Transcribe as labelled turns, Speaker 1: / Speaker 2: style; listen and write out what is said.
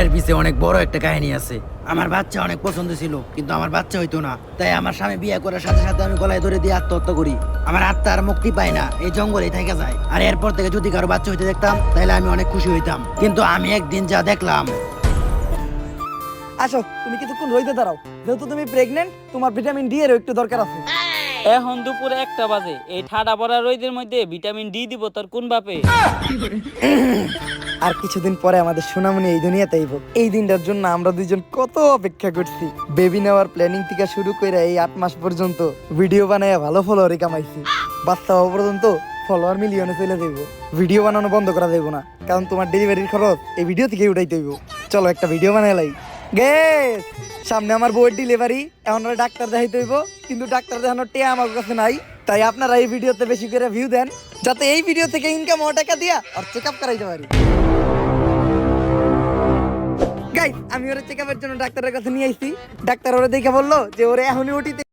Speaker 1: এটার পিছে অনেক বড় একটা কাহিনী আছে। আমার বাচ্চা অনেক পছন্দ ছিল, কিন্তু আমার বাচ্চা হইতো না। তাই আমার স্বামী বিয়ে করার সাথে সাথে আমি গলায় ধরে দিয়ে আত্মহত্যা করি। আমার আত্মা আর মুক্তি পায় না, এই জঙ্গলেই থেকে যায়। আর এরপর থেকে যদি কারো বাচ্চা হইতে দেখতাম তাহলে আমি অনেক খুশি হইতাম। কিন্তু আমি একদিন যা দেখলাম।
Speaker 2: আসো, তুমি কিছুক্ষণ রইতে দাঁড়াও। যেহেতু তুমি প্রেগনেন্ট, তোমার ভিটামিন ডি এর একটু দরকার আছে।
Speaker 3: এখন দুপুরে 1টা বাজে, এই ঠাডা পড়া রোদের মধ্যে ভিটামিন ডি দিব তোর কোন বাপে?
Speaker 2: আর কিছুদিন পরে আমাদের সোনামণি এই দুনিয়াতে আইব। এই দিনটার জন্য আমরা দুইজন কত অপেক্ষা করছি। বেবি নেওয়ার প্ল্যানিং থেকে শুরু করে এই 8 মাস পর্যন্ত ভিডিও বানায় ভালো ফলোয়ারই কামাইছি। বাচ্চা হওয়া পর্যন্ত ফলোয়ার মিলিয়নে চলে যাইব। ভিডিও বানানো বন্ধ করা যাইব না, কারণ তোমার ডেলিভারির খরচ এই ভিডিও থেকে উঠাইতে হইব। চলো একটা ভিডিও বানাই লাই। গেস, সামনে আমার বউয়ের ডেলিভারি, এখন ওরা ডাক্তার দেখাইতে হইব, কিন্তু ডাক্তার দেখানোর টেয়া আমার কাছে নাই। তাই আপনারা এই ভিডিওতে বেশি করে ভিউ দেন, যাতে এই ভিডিও থেকে ইনকাম হওয়া টাকা দিয়া আর চেক আপ করাইতে পারি। গাইস, আমি ওরা চেক আপের জন্য ডাক্তারের কাছে নিয়ে আইছি। ডাক্তার ওরা দেখে বললো যে ওরে এখনই ওটিতে